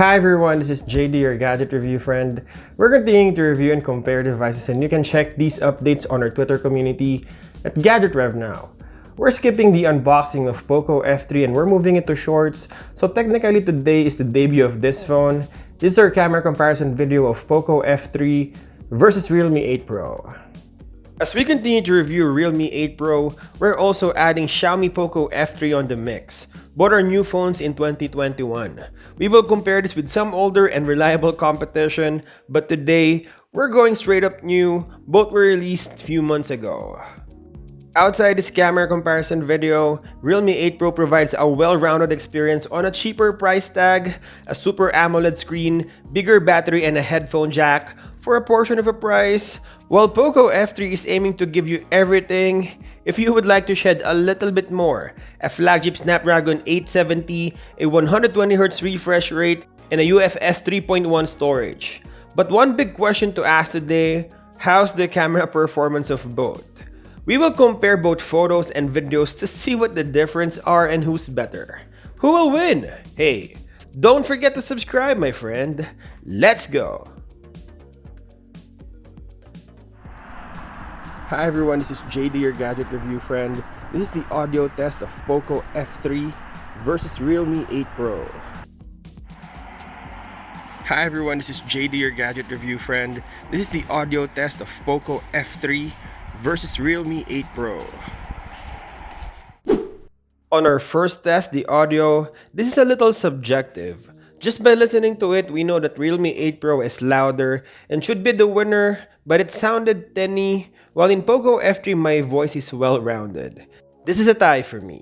Hi everyone, this is JD, your gadget review friend. We're continuing to review and compare devices, and you can check these updates on our Twitter community at gadgetrevnow. We're skipping the unboxing of Poco F3 and we're moving into shorts. So technically today is the debut of this phone. This is our camera comparison video of Poco F3 versus Realme 8 Pro. As we continue to review Realme 8 Pro, we're also adding Xiaomi Poco F3 on the mix. Both are new phones in 2021. We will compare this with some older and reliable competition, but today, we're going straight up new. Both were released a few months ago. Outside this camera comparison video, Realme 8 Pro provides a well-rounded experience on a cheaper price tag, a Super AMOLED screen, bigger battery, and a headphone jack for a portion of a price, while Poco F3 is aiming to give you everything. If you would like to shed a little bit more, a flagship Snapdragon 870, a 120Hz refresh rate, and a UFS 3.1 storage. But one big question to ask today, how's the camera performance of both? We will compare both photos and videos to see what the difference are and who's better. Who will win? Hey, don't forget to subscribe, my friend. Let's go! Hi everyone, this is JD, your gadget review friend. This is the audio test of Poco F3 versus Realme 8 Pro. Hi everyone, this is JD, your gadget review friend. This is the audio test of Poco F3 versus Realme 8 Pro. On our first test, the audio, this is a little subjective. Just by listening to it, we know that Realme 8 Pro is louder and should be the winner, but it sounded tinny, while in Poco F3 my voice is well-rounded. This is a tie for me.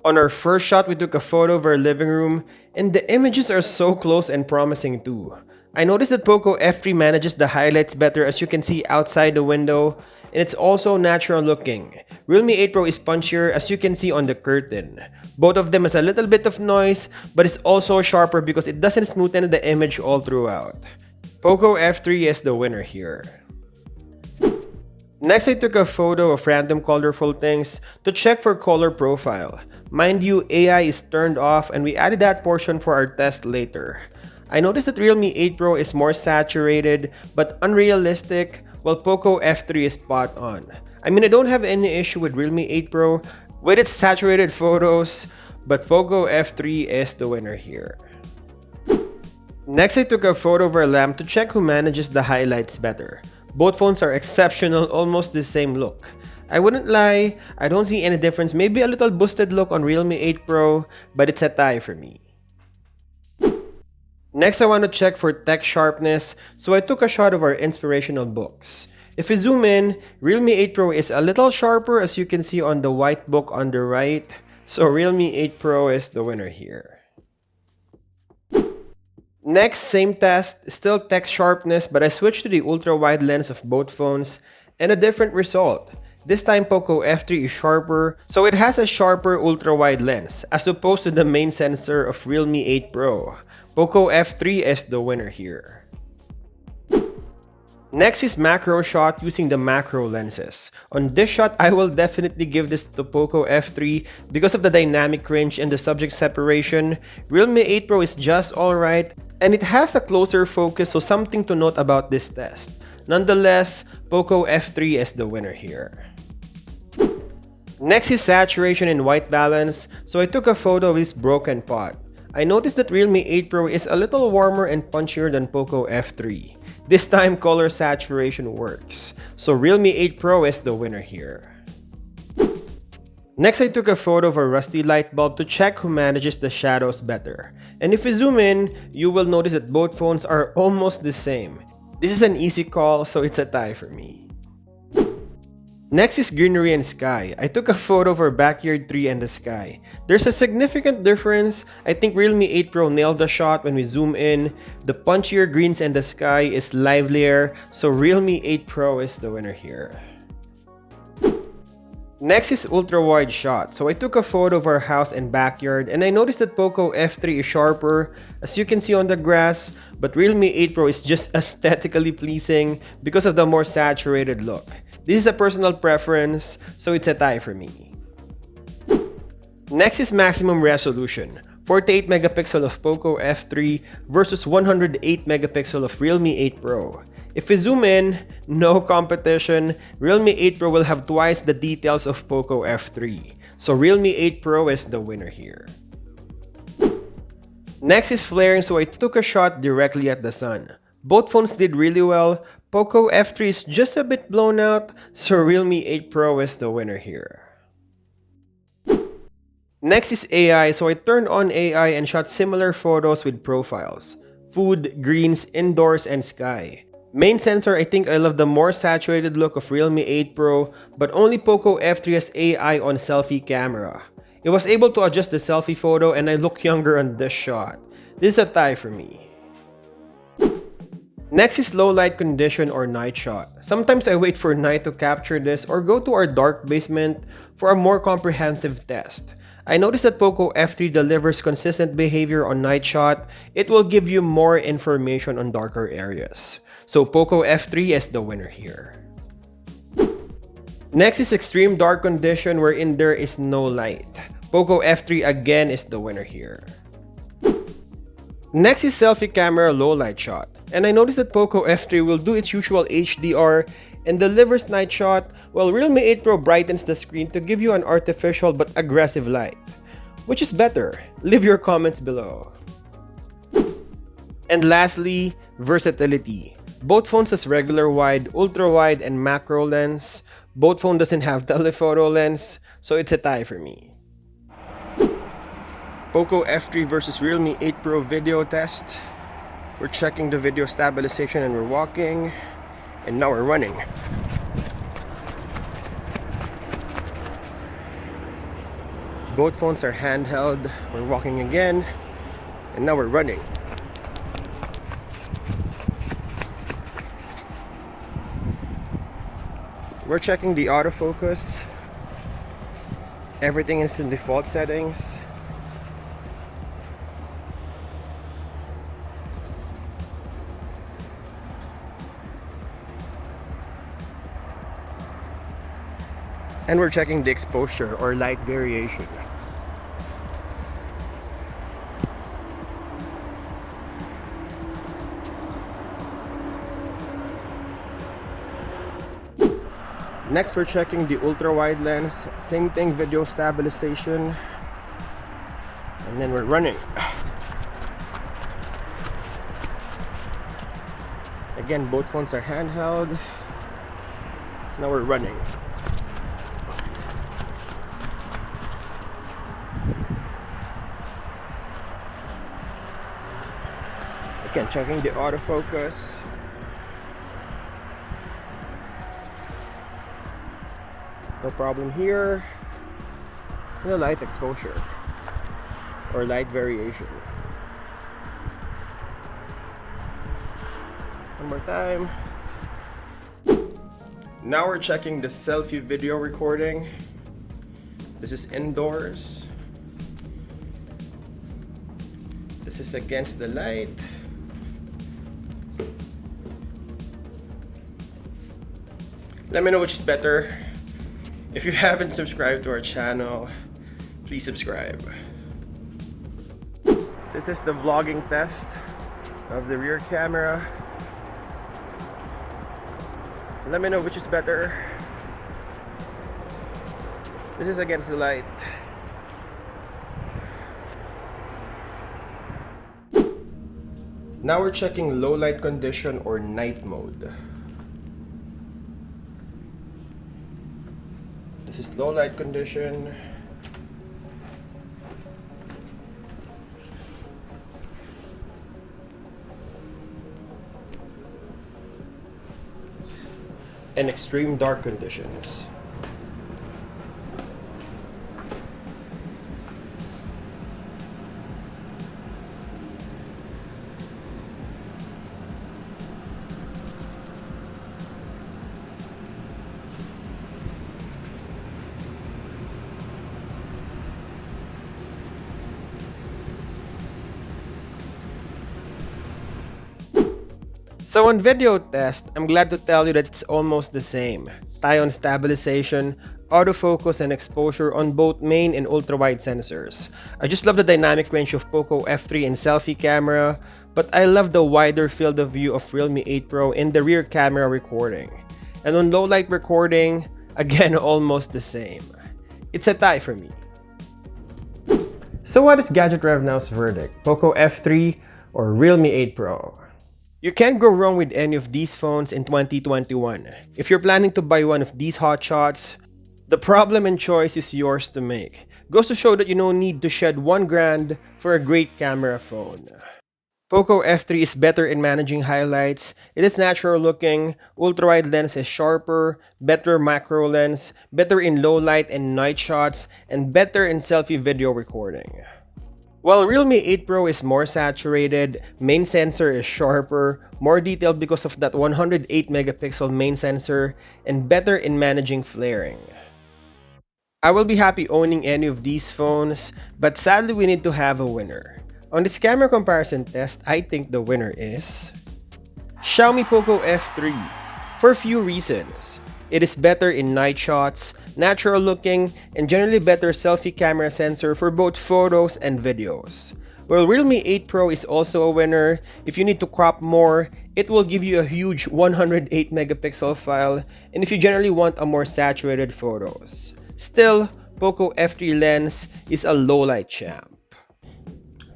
On our first shot, we took a photo of our living room, and the images are so close and promising too. I noticed that Poco F3 manages the highlights better, as you can see outside the window, and it's also natural looking. Realme 8 Pro is punchier, as you can see on the curtain. Both of them has a little bit of noise, but it's also sharper because it doesn't smoothen the image all throughout. Poco F3 is the winner here. Next, I took a photo of random colorful things to check for color profile. Mind you, AI is turned off and we added that portion for our test later. I noticed that Realme 8 Pro is more saturated but unrealistic, while Poco F3 is spot on. I mean, I don't have any issue with Realme 8 Pro with its saturated photos, but Poco F3 is the winner here. Next, I took a photo of our lamp to check who manages the highlights better. Both phones are exceptional, almost the same look. I wouldn't lie, I don't see any difference, maybe a little boosted look on Realme 8 Pro, but it's a tie for me. Next, I want to check for text sharpness, so I took a shot of our inspirational books. If we zoom in, Realme 8 Pro is a little sharper, as you can see on the white book on the right, so Realme 8 Pro is the winner here. Next, same test, still text sharpness, but I switched to the ultra-wide lens of both phones, and a different result. This time Poco F3 is sharper, so it has a sharper ultra-wide lens, as opposed to the main sensor of Realme 8 Pro. Poco F3 is the winner here. Next is macro shot using the macro lenses. On this shot, I will definitely give this to Poco F3 because of the dynamic range and the subject separation. Realme 8 Pro is just alright, and it has a closer focus, so something to note about this test. Nonetheless, Poco F3 is the winner here. Next is saturation and white balance, so I took a photo of this broken pot. I noticed that Realme 8 Pro is a little warmer and punchier than Poco F3. This time, color saturation works, so Realme 8 Pro is the winner here. Next, I took a photo of a rusty light bulb to check who manages the shadows better. And if we zoom in, you will notice that both phones are almost the same. This is an easy call, so it's a tie for me. Next is greenery and sky. I took a photo of our backyard tree and the sky. There's a significant difference. I think Realme 8 Pro nailed the shot when we zoom in. The punchier greens and the sky is livelier, so Realme 8 Pro is the winner here. Next is ultra-wide shot. So I took a photo of our house and backyard, and I noticed that Poco F3 is sharper, as you can see on the grass, but Realme 8 Pro is just aesthetically pleasing because of the more saturated look. This is a personal preference, so it's a tie for me. Next is maximum resolution. 48 megapixel of Poco F3 versus 108 megapixel of Realme 8 Pro. If we zoom in, no competition, Realme 8 Pro will have twice the details of Poco F3. So Realme 8 Pro is the winner here. Next is flaring, so I took a shot directly at the sun. Both phones did really well. Poco F3 is just a bit blown out, so Realme 8 Pro is the winner here. Next is AI, so I turned on AI and shot similar photos with profiles. Food, greens, indoors, and sky. Main sensor, I think I love the more saturated look of Realme 8 Pro, but only Poco F3 has AI on selfie camera. It was able to adjust the selfie photo and I look younger on this shot. This is a tie for me. Next is low light condition or night shot. Sometimes I wait for night to capture this or go to our dark basement for a more comprehensive test. I noticed that Poco F3 delivers consistent behavior on night shot. It will give you more information on darker areas. So Poco F3 is the winner here. Next is extreme dark condition wherein there is no light. Poco F3 again is the winner here. Next is selfie camera low light shot. And I noticed that Poco F3 will do its usual HDR and delivers night shot, while Realme 8 Pro brightens the screen to give you an artificial but aggressive light. Which is better? Leave your comments below. And lastly, versatility. Both phones has regular wide, ultra wide, and macro lens. Both phone doesn't have telephoto lens, so it's a tie for me. Poco F3 versus Realme 8 Pro video test. We're checking the video stabilization and we're walking. And now we're running. Both phones are handheld. We're walking again. And now we're running. We're checking the autofocus. Everything is in default settings. And we're checking the exposure or light variation. Next, we're checking the ultra wide lens. Same thing, video stabilization. And then we're running. Again, both phones are handheld. Now we're running. Again, checking the autofocus. No problem here. The light exposure or light variation. One more time. Now we're checking the selfie video recording. This is indoors. This is against the light. Let me know which is better. If you haven't subscribed to our channel, please subscribe. This is the vlogging test of the rear camera. Let me know which is better. This is against the light. Now we're checking low light condition or night mode. This is low light condition. And extreme dark conditions. So on video test, I'm glad to tell you that it's almost the same. Tie on stabilization, autofocus, and exposure on both main and ultra-wide sensors. I just love the dynamic range of Poco F3 in selfie camera, but I love the wider field of view of Realme 8 Pro in the rear camera recording. And on low light recording, again, almost the same. It's a tie for me. So what is Gadget RevNow's verdict? Poco F3 or Realme 8 Pro? You can't go wrong with any of these phones in 2021. If you're planning to buy one of these hotshots, the problem and choice is yours to make. Goes to show that you don't need to shed $1,000 for a great camera phone. Poco F3 is better in managing highlights. It is natural looking, ultra-wide lens is sharper, better macro lens, better in low light and night shots, and better in selfie video recording. While Realme 8 Pro is more saturated, main sensor is sharper, more detailed because of that 108 megapixel main sensor, and better in managing flaring. I will be happy owning any of these phones, but sadly we need to have a winner. On this camera comparison test, I think the winner is Xiaomi Poco F3 for a few reasons. It is better in night shots, natural looking, and generally better selfie camera sensor for both photos and videos. While Realme 8 Pro is also a winner, if you need to crop more, it will give you a huge 108 megapixel file, and if you generally want a more saturated photos. Still, Poco F3 lens is a low light champ.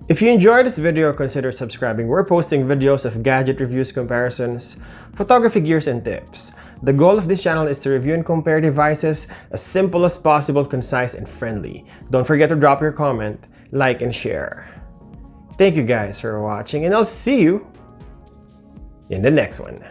If you enjoyed this video, consider subscribing. We're posting videos of gadget reviews, comparisons, photography gears, and tips. The goal of this channel is to review and compare devices as simple as possible, concise, and friendly. Don't forget to drop your comment, like, and share. Thank you guys for watching, and I'll see you in the next one.